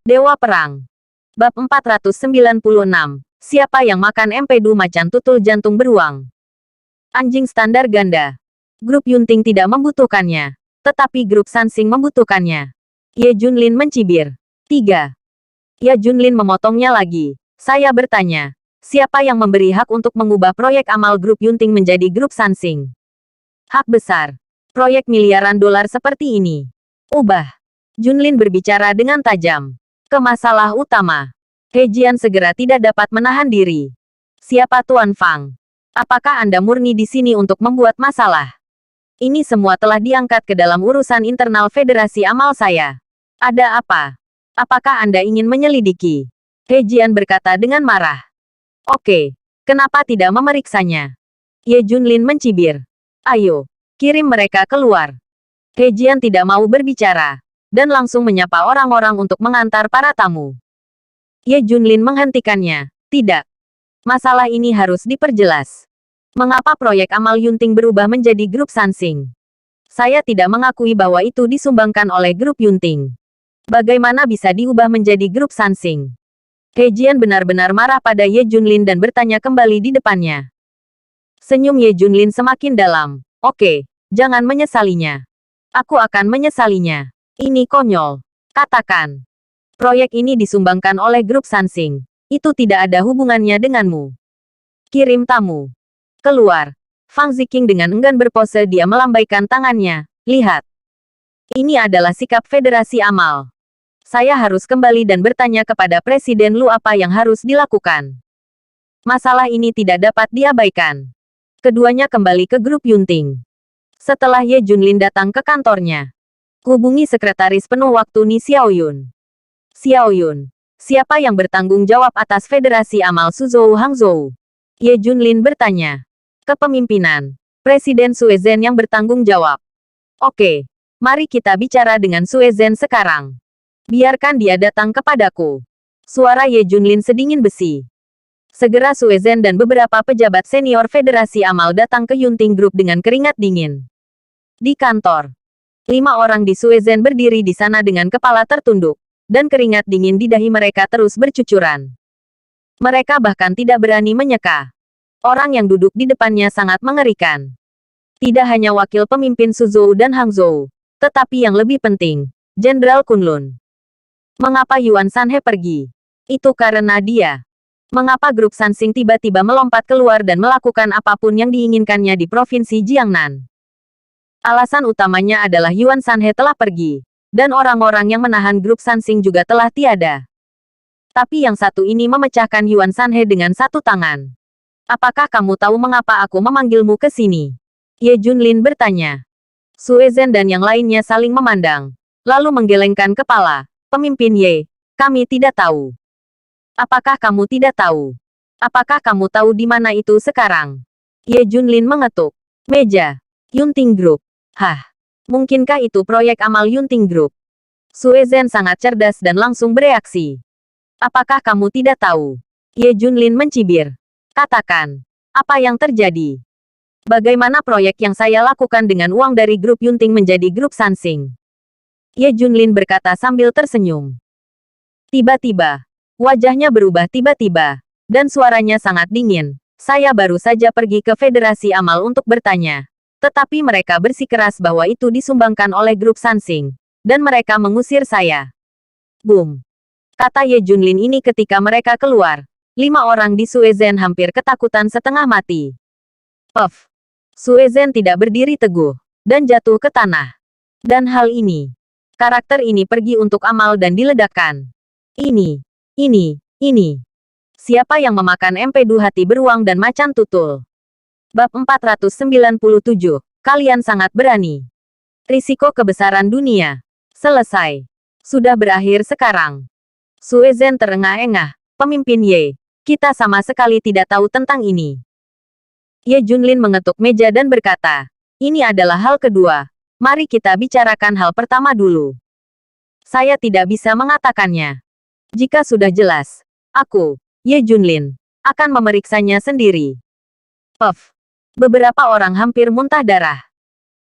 Dewa Perang. Bab 496. Siapa yang makan empedu macan tutul jantung beruang? Anjing standar ganda. Grup Yunting tidak membutuhkannya. Tetapi grup Sansing membutuhkannya. Ye Junlin mencibir. 3. Ye Junlin memotongnya lagi. Saya bertanya. Siapa yang memberi hak untuk mengubah proyek amal grup Yunting menjadi grup Sansing? Hak besar. Proyek miliaran dolar seperti ini. Ubah. Junlin berbicara dengan tajam. Ke masalah utama. He Jian segera tidak dapat menahan diri. Siapa Tuan Fang? Apakah Anda murni di sini untuk membuat masalah? Ini semua telah diangkat ke dalam urusan internal Federasi Amal saya. Ada apa? Apakah Anda ingin menyelidiki? He Jian berkata dengan marah. Oke, kenapa tidak memeriksanya? Ye Junlin mencibir. Ayo, kirim mereka keluar. He Jian tidak mau berbicara, dan langsung menyapa orang-orang untuk mengantar para tamu. Ye Junlin menghentikannya. Tidak. Masalah ini harus diperjelas. Mengapa proyek amal Yunting berubah menjadi grup Sansing? Saya tidak mengakui bahwa itu disumbangkan oleh grup Yunting. Bagaimana bisa diubah menjadi grup Sansing? He Jian benar-benar marah pada Ye Junlin dan bertanya kembali di depannya. Senyum Ye Junlin semakin dalam. Oke, jangan menyesalinya. Aku akan menyesalinya. Ini konyol. Katakan. Proyek ini disumbangkan oleh grup Sansing. Itu tidak ada hubungannya denganmu. Kirim tamu. Keluar. Fang Ziqing dengan enggan berpose dia melambaikan tangannya. Lihat. Ini adalah sikap Federasi Amal. Saya harus kembali dan bertanya kepada Presiden Lu apa yang harus dilakukan. Masalah ini tidak dapat diabaikan. Keduanya kembali ke grup Yunting. Setelah Ye Junlin datang ke kantornya. Hubungi sekretaris penuh waktu Ni Xiaoyun. Xiaoyun, siapa yang bertanggung jawab atas Federasi Amal Suzhou Hangzhou? Ye Junlin bertanya. Kepemimpinan. Presiden Sue Zhen yang bertanggung jawab. Oke, mari kita bicara dengan Sue Zhen sekarang. Biarkan dia datang kepadaku. Suara Ye Junlin sedingin besi. Segera Sue Zhen dan beberapa pejabat senior Federasi Amal datang ke Yunting Group dengan keringat dingin. Di kantor. 5 orang di Sue Zhen berdiri di sana dengan kepala tertunduk. Dan keringat dingin di dahi mereka terus bercucuran. Mereka bahkan tidak berani menyeka. Orang yang duduk di depannya sangat mengerikan. Tidak hanya wakil pemimpin Suzhou dan Hangzhou, tetapi yang lebih penting, Jenderal Kunlun. Mengapa Yuan Sanhe pergi? Itu karena dia. Mengapa grup Sansing tiba-tiba melompat keluar dan melakukan apapun yang diinginkannya di Provinsi Jiangnan? Alasan utamanya adalah Yuan Sanhe telah pergi. Dan orang-orang yang menahan grup Sansing juga telah tiada. Tapi yang satu ini memecahkan Yuan Sanhe dengan satu tangan. Apakah kamu tahu mengapa aku memanggilmu ke sini? Ye Junlin bertanya. Sue Zhen dan yang lainnya saling memandang. Lalu menggelengkan kepala. Pemimpin Ye, kami tidak tahu. Apakah kamu tidak tahu? Apakah kamu tahu di mana itu sekarang? Ye Junlin mengetuk. Meja. Yunting Group. Hah. Mungkinkah itu proyek amal Yunting Group? Sue Zhen sangat cerdas dan langsung bereaksi. Apakah kamu tidak tahu? Ye Junlin mencibir. Katakan. Apa yang terjadi? Bagaimana proyek yang saya lakukan dengan uang dari grup Yunting menjadi grup Sansing? Ye Junlin berkata sambil tersenyum. Tiba-tiba. Wajahnya berubah tiba-tiba. Dan suaranya sangat dingin. Saya baru saja pergi ke Federasi Amal untuk bertanya. Tetapi mereka bersikeras bahwa itu disumbangkan oleh grup Sansing. Dan mereka mengusir saya. Boom. Kata Ye Junlin ini ketika mereka keluar. 5 orang di Sue Zhen hampir ketakutan setengah mati. Puff. Sue Zhen tidak berdiri teguh. Dan jatuh ke tanah. Dan hal ini. Karakter ini pergi untuk amal dan diledakkan. Ini. Siapa yang memakan empedu hati beruang dan macan tutul? Bab 497. Kalian sangat berani. Risiko kebesaran dunia. Selesai. Sudah berakhir sekarang. Sue Zhen terengah-engah. Pemimpin Ye. Kita sama sekali tidak tahu tentang ini. Ye Junlin mengetuk meja dan berkata. Ini adalah hal kedua. Mari kita bicarakan hal pertama dulu. Saya tidak bisa mengatakannya. Jika sudah jelas. Aku, Ye Junlin, akan memeriksanya sendiri. Puff. Beberapa orang hampir muntah darah.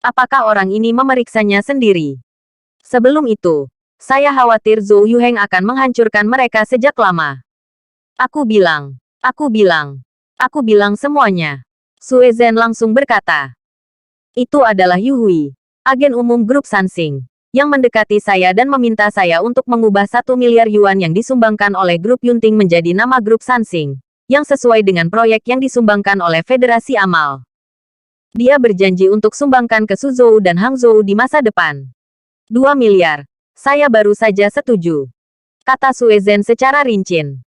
Apakah orang ini memeriksanya sendiri? Sebelum itu, Saya khawatir Zhou Yuheng akan menghancurkan mereka sejak lama. Aku bilang semuanya. Sue Zhen langsung berkata. Itu adalah Yu Hui, agen umum grup Sansing, yang mendekati saya dan meminta saya untuk mengubah 1 miliar yuan yang disumbangkan oleh grup Yunting menjadi nama grup Sansing, yang sesuai dengan proyek yang disumbangkan oleh Federasi Amal. Dia berjanji untuk sumbangkan ke Suzhou dan Hangzhou di masa depan. 2 miliar. Saya baru saja setuju. Kata Sue Zhen secara rincin.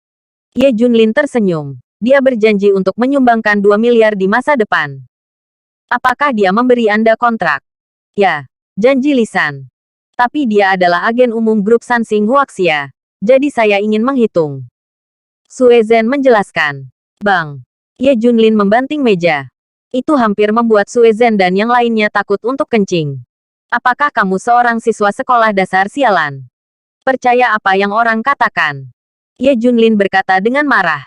Ye Junlin tersenyum. Dia berjanji untuk menyumbangkan 2 miliar di masa depan. Apakah dia memberi Anda kontrak? Ya, janji lisan. Tapi dia adalah agen umum grup Sansing Huaxia. Jadi saya ingin menghitung. Sue Zhen menjelaskan. Bang. Ye Junlin membanting meja. Itu hampir membuat Sue Zhen dan yang lainnya takut untuk kencing. Apakah kamu seorang siswa sekolah dasar sialan? Percaya apa yang orang katakan? Ye Junlin berkata dengan marah.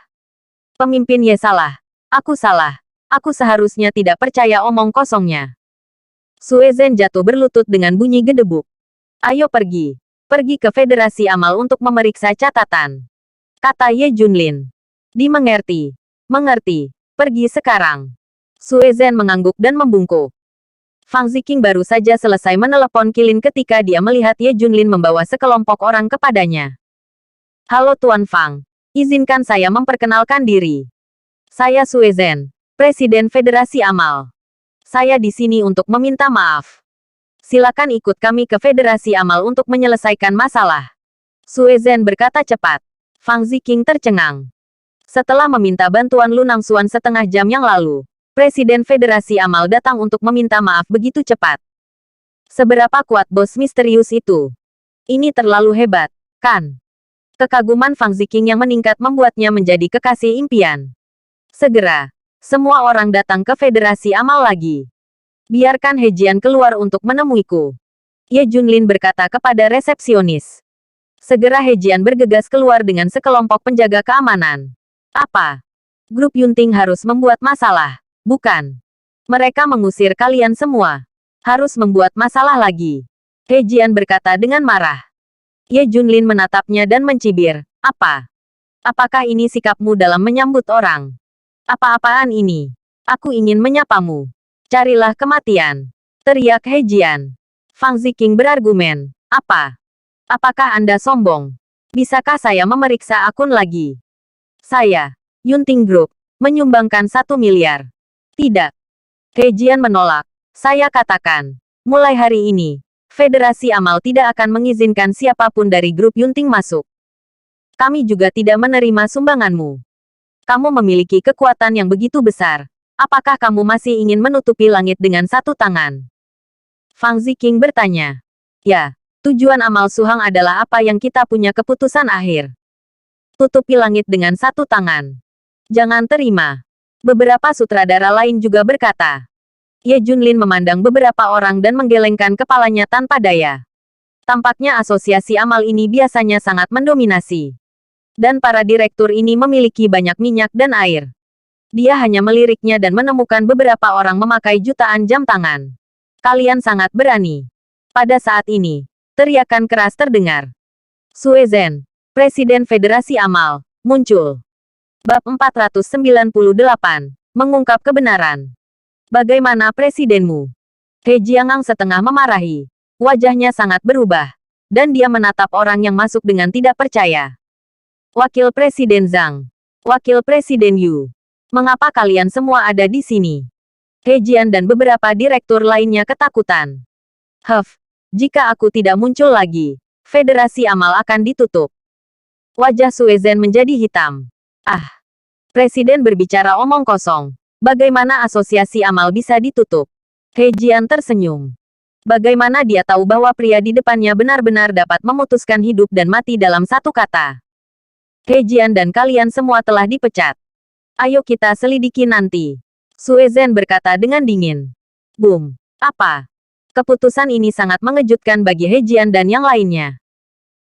Pemimpin Ye salah. Aku salah. Aku seharusnya tidak percaya omong kosongnya. Sue Zhen jatuh berlutut dengan bunyi gedebuk. Ayo pergi. Pergi ke Federasi Amal untuk memeriksa catatan. Kata Ye Junlin. Dimengerti. Mengerti. Pergi sekarang. Sue Zhen mengangguk dan membungkuk. Fang Ziqing baru saja selesai menelepon Qilin ketika dia melihat Ye Junlin membawa sekelompok orang kepadanya. Halo Tuan Fang. Izinkan saya memperkenalkan diri. Saya Sue Zhen, Presiden Federasi Amal. Saya di sini untuk meminta maaf. Silakan ikut kami ke Federasi Amal untuk menyelesaikan masalah. Sue Zhen berkata cepat. Fang Ziqing tercengang. Setelah meminta bantuan Lunang Xuan setengah jam yang lalu, Presiden Federasi Amal datang untuk meminta maaf begitu cepat. Seberapa kuat bos misterius itu? Ini terlalu hebat, kan? Kekaguman Fang Ziqing yang meningkat membuatnya menjadi kekasih impian. Segera, semua orang datang ke Federasi Amal lagi. Biarkan He Jian keluar untuk menemuiku. Ye Junlin berkata kepada resepsionis. Segera He Jian bergegas keluar dengan sekelompok penjaga keamanan. Apa? Grup Yunting harus membuat masalah. Bukan. Mereka mengusir kalian semua. Harus membuat masalah lagi. He Jian berkata dengan marah. Ye Junlin menatapnya dan mencibir. Apa? Apakah ini sikapmu dalam menyambut orang? Apa-apaan ini? Aku ingin menyapamu. Carilah kematian. Teriak He Jian. Fang Ziqing berargumen. Apa? Apakah Anda sombong? Bisakah saya memeriksa akun lagi? Saya, Yunting Group, menyumbangkan 1 miliar. Tidak. He Jian menolak. Saya katakan, mulai hari ini, Federasi Amal tidak akan mengizinkan siapapun dari grup Yunting masuk. Kami juga tidak menerima sumbanganmu. Kamu memiliki kekuatan yang begitu besar. Apakah kamu masih ingin menutupi langit dengan satu tangan? Fang Ziqing bertanya. Ya, tujuan amal Suhang adalah apa yang kita punya keputusan akhir. Tutupi langit dengan satu tangan. Jangan terima. Beberapa sutradara lain juga berkata. Ye Junlin memandang beberapa orang dan menggelengkan kepalanya tanpa daya. Tampaknya asosiasi amal ini biasanya sangat mendominasi. Dan para direktur ini memiliki banyak minyak dan air. Dia hanya meliriknya dan menemukan beberapa orang memakai jutaan jam tangan. Kalian sangat berani. Pada saat ini, teriakan keras terdengar. Sue Zhen, Presiden Federasi Amal, muncul. Bab 498, mengungkap kebenaran. Bagaimana presidenmu? He Jiangang setengah memarahi. Wajahnya sangat berubah. Dan dia menatap orang yang masuk dengan tidak percaya. Wakil Presiden Zhang. Wakil Presiden Yu. Mengapa kalian semua ada di sini? He Jian dan beberapa direktur lainnya ketakutan. Jika aku tidak muncul lagi, Federasi Amal akan ditutup. Wajah Sue Zhen menjadi hitam. Presiden berbicara omong kosong. Bagaimana asosiasi amal bisa ditutup? He Jian tersenyum. Bagaimana dia tahu bahwa pria di depannya benar-benar dapat memutuskan hidup dan mati dalam satu kata? He Jian dan kalian semua telah dipecat. Ayo kita selidiki nanti. Sue Zhen berkata dengan dingin. Boom. Apa? Keputusan ini sangat mengejutkan bagi He Jian dan yang lainnya.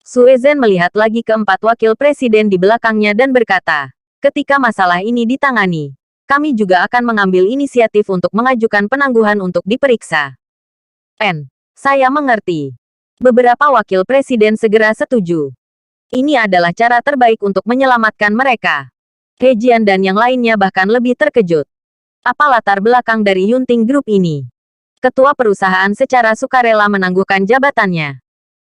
Sue Zhen melihat lagi keempat wakil presiden di belakangnya dan berkata, ketika masalah ini ditangani, kami juga akan mengambil inisiatif untuk mengajukan penangguhan untuk diperiksa. Saya mengerti. Beberapa wakil presiden segera setuju. Ini adalah cara terbaik untuk menyelamatkan mereka. He Jian dan yang lainnya bahkan lebih terkejut. Apa latar belakang dari Yunting Group ini? Ketua perusahaan secara sukarela menangguhkan jabatannya.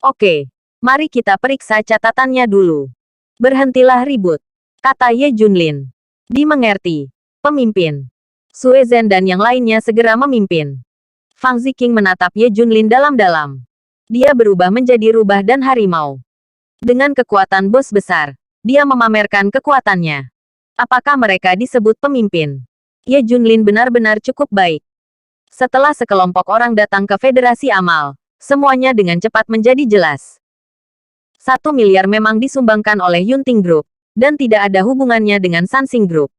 Oke, mari kita periksa catatannya dulu. Berhentilah ribut, kata Ye Junlin. Dimengerti, pemimpin. Sue Zhen dan yang lainnya segera memimpin. Fang Ziqing menatap Ye Junlin dalam-dalam. Dia berubah menjadi rubah dan harimau. Dengan kekuatan bos besar, dia memamerkan kekuatannya. Apakah mereka disebut pemimpin? Ye Junlin benar-benar cukup baik. Setelah sekelompok orang datang ke Federasi Amal, semuanya dengan cepat menjadi jelas. 1 miliar memang disumbangkan oleh Yunting Group, dan tidak ada hubungannya dengan Sansing Group.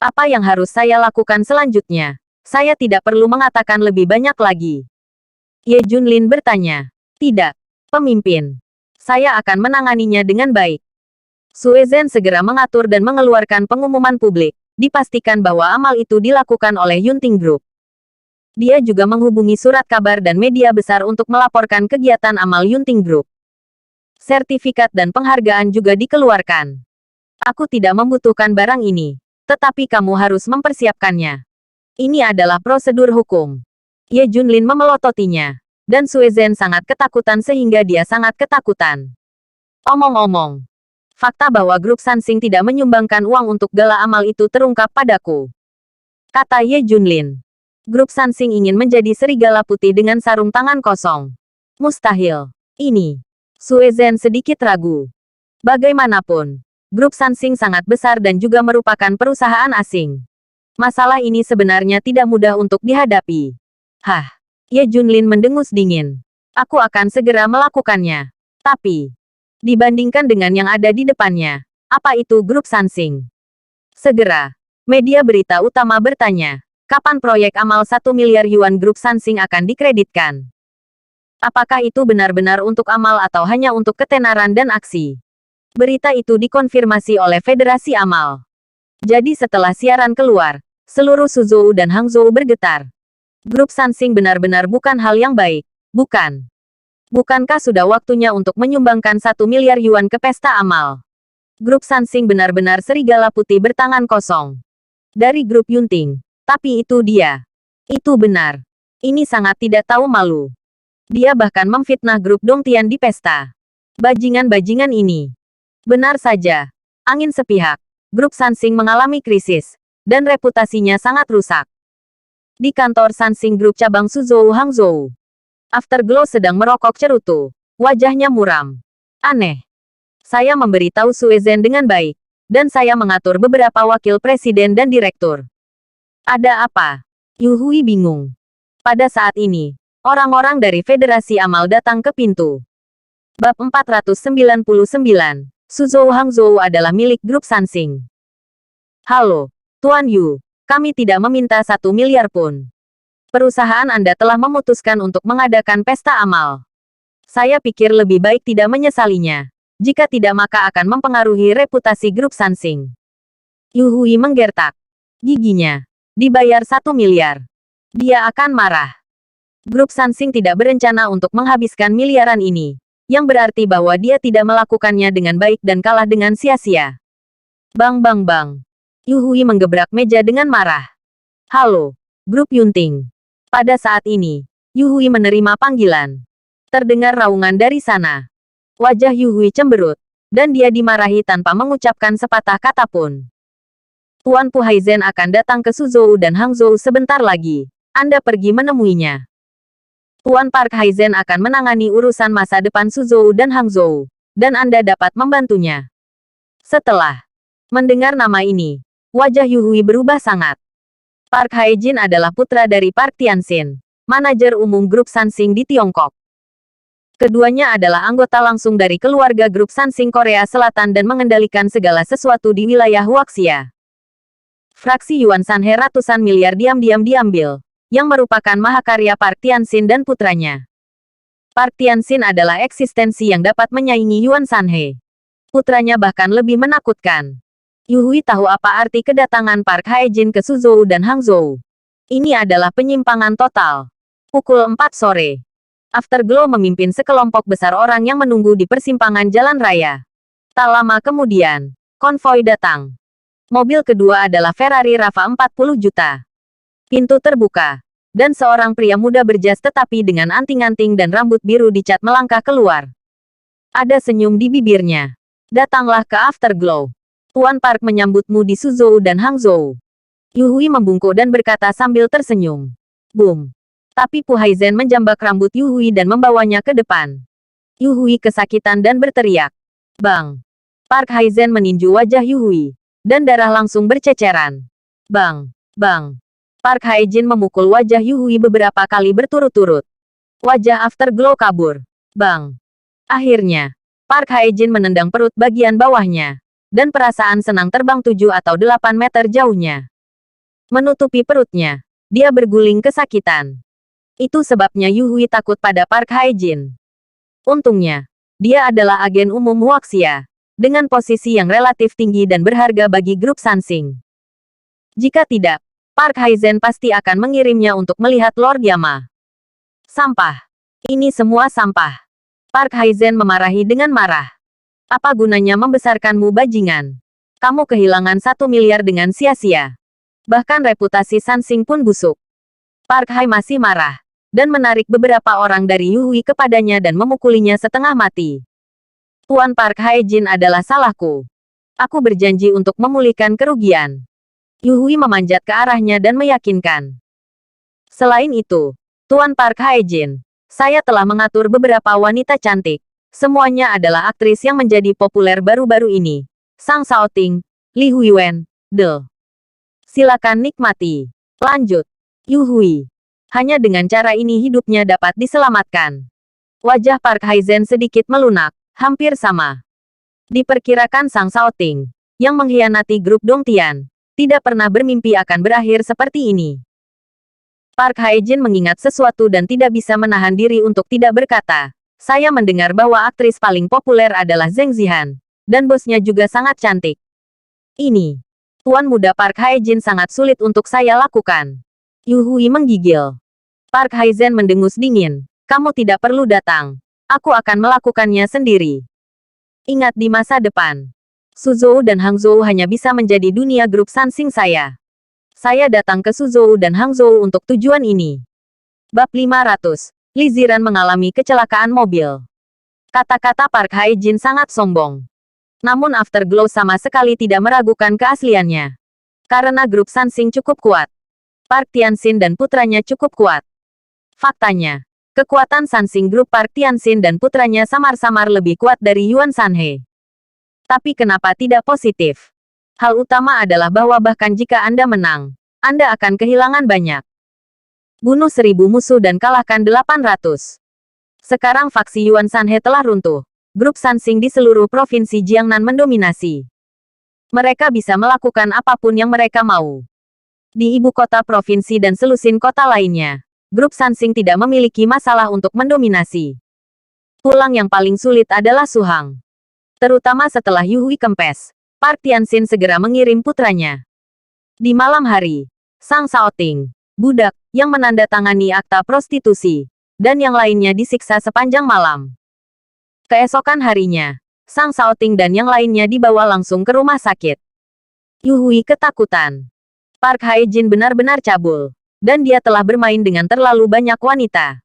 Apa yang harus saya lakukan selanjutnya? Saya tidak perlu mengatakan lebih banyak lagi. Ye Junlin bertanya. Tidak, pemimpin. Saya akan menanganinya dengan baik. Sue Zhen segera mengatur dan mengeluarkan pengumuman publik, dipastikan bahwa amal itu dilakukan oleh Yunting Group. Dia juga menghubungi surat kabar dan media besar untuk melaporkan kegiatan amal Yunting Group. Sertifikat dan penghargaan juga dikeluarkan. Aku tidak membutuhkan barang ini, tetapi kamu harus mempersiapkannya. Ini adalah prosedur hukum. Ye Junlin memelototinya, dan Sue Zhen sangat ketakutan sehingga dia sangat ketakutan. Omong-omong, fakta bahwa grup Sansing tidak menyumbangkan uang untuk gala amal itu terungkap padaku. Kata Ye Junlin. Grup Sansing ingin menjadi serigala putih dengan sarung tangan kosong. Mustahil. Ini. Sue Zhen sedikit ragu. Bagaimanapun, grup Sansing sangat besar dan juga merupakan perusahaan asing. Masalah ini sebenarnya tidak mudah untuk dihadapi. Hah. Ye Junlin mendengus dingin. Aku akan segera melakukannya. Tapi, dibandingkan dengan yang ada di depannya, apa itu grup Sansing? Segera, media berita utama bertanya, kapan proyek amal 1 miliar yuan grup Sansing akan dikreditkan? Apakah itu benar-benar untuk amal atau hanya untuk ketenaran dan aksi? Berita itu dikonfirmasi oleh Federasi Amal. Jadi setelah siaran keluar, seluruh Suzhou dan Hangzhou bergetar. Grup Sansing benar-benar bukan hal yang baik, bukan? Bukankah sudah waktunya untuk menyumbangkan 1 miliar yuan ke pesta amal? Grup Sansing benar-benar serigala putih bertangan kosong. Dari grup Yunting. Tapi itu dia. Itu benar. Ini sangat tidak tahu malu. Dia bahkan memfitnah grup Dongtian di pesta. Bajingan-bajingan ini. Benar saja. Angin sepihak. Grup Sansing mengalami krisis. Dan reputasinya sangat rusak. Di kantor Sansing Group cabang Suzhou Hangzhou. Afterglow sedang merokok cerutu. Wajahnya muram. Aneh. Saya memberitahu Sue Zhen dengan baik. Dan saya mengatur beberapa wakil presiden dan direktur. Ada apa? Yu Hui bingung. Pada saat ini, orang-orang dari Federasi Amal datang ke pintu. Bab 499. Suzhou Hangzhou adalah milik grup Sansing. Halo, Tuan Yu. Kami tidak meminta 1 miliar pun. Perusahaan Anda telah memutuskan untuk mengadakan pesta amal. Saya pikir lebih baik tidak menyesalinya. Jika tidak maka akan mempengaruhi reputasi grup Sansing. Yu Hui menggertak giginya. Dibayar 1 miliar. Dia akan marah. Grup Sansing tidak berencana untuk menghabiskan miliaran ini. Yang berarti bahwa dia tidak melakukannya dengan baik dan kalah dengan sia-sia. Bang bang bang. Yu Hui menggebrak meja dengan marah. Halo, grup Yunting. Pada saat ini, Yu Hui menerima panggilan. Terdengar raungan dari sana. Wajah Yu Hui cemberut, dan dia dimarahi tanpa mengucapkan sepatah kata pun. Tuan Pu Haizen akan datang ke Suzhou dan Hangzhou sebentar lagi. Anda pergi menemuinya. Tuan Park Haizen akan menangani urusan masa depan Suzhou dan Hangzhou, dan Anda dapat membantunya. Setelah mendengar nama ini, wajah Yu Hui berubah sangat. Park Haijin adalah putra dari Park Tianxin, manajer umum grup Sansing di Tiongkok. Keduanya adalah anggota langsung dari keluarga grup Sansing Korea Selatan dan mengendalikan segala sesuatu di wilayah Huaxia. Fraksi Yuan Sanhe ratusan miliar diam-diam diambil, yang merupakan mahakarya Park Tianxin dan putranya. Park Tianxin adalah eksistensi yang dapat menyaingi Yuan Sanhe. Putranya bahkan lebih menakutkan. Yu Hui tahu apa arti kedatangan Park Haijin ke Suzhou dan Hangzhou. Ini adalah penyimpangan total. Pukul 4 sore. Afterglow memimpin sekelompok besar orang yang menunggu di persimpangan jalan raya. Tak lama kemudian, konvoi datang. Mobil kedua adalah Ferrari Rafa 40 juta. Pintu terbuka, dan seorang pria muda berjas tetapi dengan anting-anting dan rambut biru dicat melangkah keluar. Ada senyum di bibirnya. Datanglah ke Afterglow. Tuan Park menyambutmu di Suzhou dan Hangzhou. Yuhui membungkuk dan berkata sambil tersenyum. Boom. Tapi Pu Haizen menjambak rambut Yuhui dan membawanya ke depan. Yuhui kesakitan dan berteriak. Bang. Park Haizen meninju wajah Yuhui. Dan darah langsung berceceran. Bang. Bang. Park Haijin memukul wajah Yuhui beberapa kali berturut-turut. Wajah Afterglow kabur. Bang. Akhirnya, Park Haijin menendang perut bagian bawahnya. Dan perasaan senang terbang 7 atau 8 meter jauhnya. Menutupi perutnya, dia berguling kesakitan. Itu sebabnya Yuhui takut pada Park Haijin. Untungnya, dia adalah agen umum Huaxia. Dengan posisi yang relatif tinggi dan berharga bagi grup Sansing. Jika tidak, Park Haizen pasti akan mengirimnya untuk melihat Lord Yama. Sampah. Ini semua sampah. Park Haizen memarahi dengan marah. Apa gunanya membesarkanmu bajingan? Kamu kehilangan 1 miliar dengan sia-sia. Bahkan reputasi Sansing pun busuk. Park Hai masih marah, dan menarik beberapa orang dari Yuhui kepadanya dan memukulinya setengah mati. Tuan Park Haijin adalah salahku. Aku berjanji untuk memulihkan kerugian. Yuhui memanjat ke arahnya dan meyakinkan. Selain itu, Tuan Park Haijin, saya telah mengatur beberapa wanita cantik. Semuanya adalah aktris yang menjadi populer baru-baru ini. Sang Shaoting, Li Huiwen, De. Silakan nikmati. Lanjut. Yuhui. Hanya dengan cara ini hidupnya dapat diselamatkan. Wajah Park Haizen sedikit melunak. Hampir sama. Diperkirakan Sang Shaoting, yang mengkhianati grup Dongtian, tidak pernah bermimpi akan berakhir seperti ini. Park Haijin mengingat sesuatu dan tidak bisa menahan diri untuk tidak berkata, saya mendengar bahwa aktris paling populer adalah Zheng Zihan, dan bosnya juga sangat cantik. Ini, Tuan Muda Park Haijin sangat sulit untuk saya lakukan. Yuhui menggigil. Park Haizen mendengus dingin, kamu tidak perlu datang. Aku akan melakukannya sendiri. Ingat di masa depan, Suzhou dan Hangzhou hanya bisa menjadi dunia grup Sansing saya. Saya datang ke Suzhou dan Hangzhou untuk tujuan ini. Bab 500. Li Ziran mengalami kecelakaan mobil. Kata-kata Park Haijin sangat sombong. Namun Afterglow sama sekali tidak meragukan keasliannya. Karena grup Sansing cukup kuat. Park Tianxin dan putranya cukup kuat. Faktanya, kekuatan Sansing Group Park Tianxin dan putranya samar-samar lebih kuat dari Yuan Sanhe. Tapi kenapa tidak positif? Hal utama adalah bahwa bahkan jika Anda menang, Anda akan kehilangan banyak. Bunuh 1000 musuh dan kalahkan 800. Sekarang faksi Yuan Sanhe telah runtuh. Grup Sansing di seluruh provinsi Jiangnan mendominasi. Mereka bisa melakukan apapun yang mereka mau. Di ibu kota provinsi dan selusin kota lainnya, grup Sansing tidak memiliki masalah untuk mendominasi. Tulang yang paling sulit adalah Suhang. Terutama setelah Yuhui kempes, Park Tianxin segera mengirim putranya. Di malam hari, Sang Shaoting, budak, yang menandatangani akta prostitusi, dan yang lainnya disiksa sepanjang malam. Keesokan harinya, Sang Shaoting dan yang lainnya dibawa langsung ke rumah sakit. Yuhui ketakutan. Park Haijin benar-benar cabul. Dan dia telah bermain dengan terlalu banyak wanita.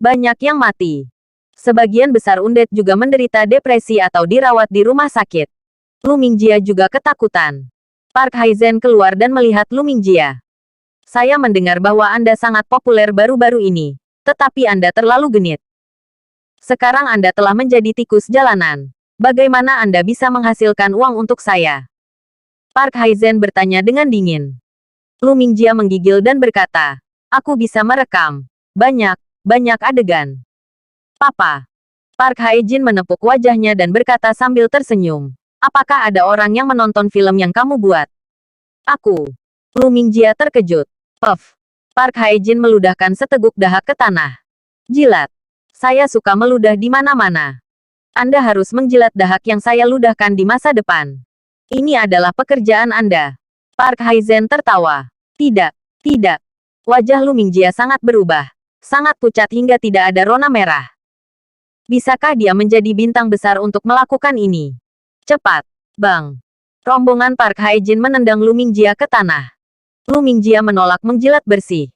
Banyak yang mati. Sebagian besar undet juga menderita depresi atau dirawat di rumah sakit. Lu Mingjia juga ketakutan. Park Haizen keluar dan melihat Lu Mingjia. Saya mendengar bahwa Anda sangat populer baru-baru ini. Tetapi Anda terlalu genit. Sekarang Anda telah menjadi tikus jalanan. Bagaimana Anda bisa menghasilkan uang untuk saya? Park Haizen bertanya dengan dingin. Lu Mingjia menggigil dan berkata, aku bisa merekam banyak adegan. Papa. Park Haijin menepuk wajahnya dan berkata sambil tersenyum, apakah ada orang yang menonton film yang kamu buat? Aku. Lu Mingjia terkejut. Puff. Park Haijin meludahkan seteguk dahak ke tanah. Jilat. Saya suka meludah di mana-mana. Anda harus menjilat dahak yang saya ludahkan di masa depan. Ini adalah pekerjaan Anda. Park Haizen tertawa. Tidak. Wajah Lu Mingjia sangat berubah. Sangat pucat hingga tidak ada rona merah. Bisakah dia menjadi bintang besar untuk melakukan ini? Cepat, Bang. Rombongan Park Hae-jin menendang Lu Mingjia ke tanah. Lu Mingjia menolak menjilat bersih.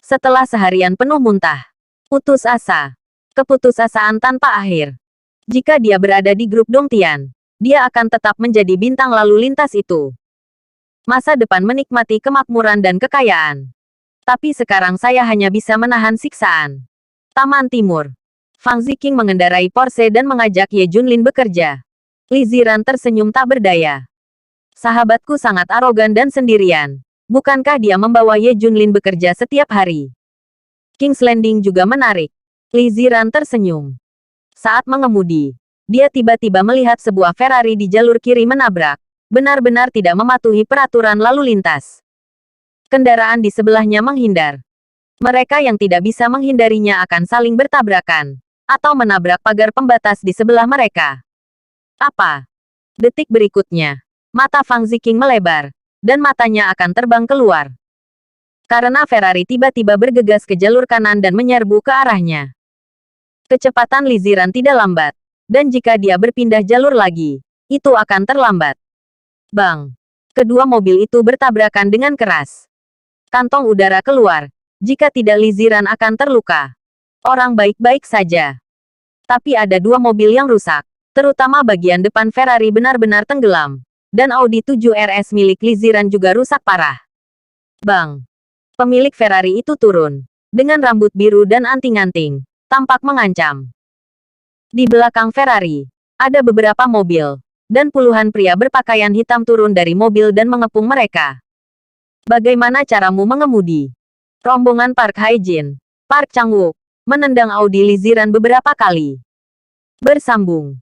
Setelah seharian penuh muntah. Putus asa. Keputusasaan tanpa akhir. Jika dia berada di grup Dongtian, dia akan tetap menjadi bintang lalu lintas itu. Masa depan menikmati kemakmuran dan kekayaan. Tapi sekarang saya hanya bisa menahan siksaan. Taman Timur. Fang Ziqing mengendarai Porsche dan mengajak Ye Junlin bekerja. Li Ziran tersenyum tak berdaya. Sahabatku sangat arogan dan sendirian. Bukankah dia membawa Ye Junlin bekerja setiap hari? King's Landing juga menarik. Li Ziran tersenyum. Saat mengemudi, dia tiba-tiba melihat sebuah Ferrari di jalur kiri menabrak. Benar-benar tidak mematuhi peraturan lalu lintas. Kendaraan di sebelahnya menghindar. Mereka yang tidak bisa menghindarinya akan saling bertabrakan. Atau menabrak pagar pembatas di sebelah mereka. Apa? Detik berikutnya. Mata Fang Ziqing melebar, dan matanya akan terbang keluar. Karena Ferrari tiba-tiba bergegas ke jalur kanan dan menyerbu ke arahnya. Kecepatan Li Ziran tidak lambat, dan jika dia berpindah jalur lagi, itu akan terlambat. Bang! Kedua mobil itu bertabrakan dengan keras. Kantong udara keluar, jika tidak Li Ziran akan terluka. Orang baik-baik saja. Tapi ada dua mobil yang rusak, terutama bagian depan Ferrari benar-benar tenggelam. Dan Audi 7 RS milik Li Ziran juga rusak parah. Bang! Pemilik Ferrari itu turun. Dengan rambut biru dan anting-anting. Tampak mengancam. Di belakang Ferrari, ada beberapa mobil. Dan puluhan pria berpakaian hitam turun dari mobil dan mengepung mereka. Bagaimana caramu mengemudi? Rombongan Park Hae-jin, Park Chang-wook, menendang Audi Li Ziran beberapa kali. Bersambung.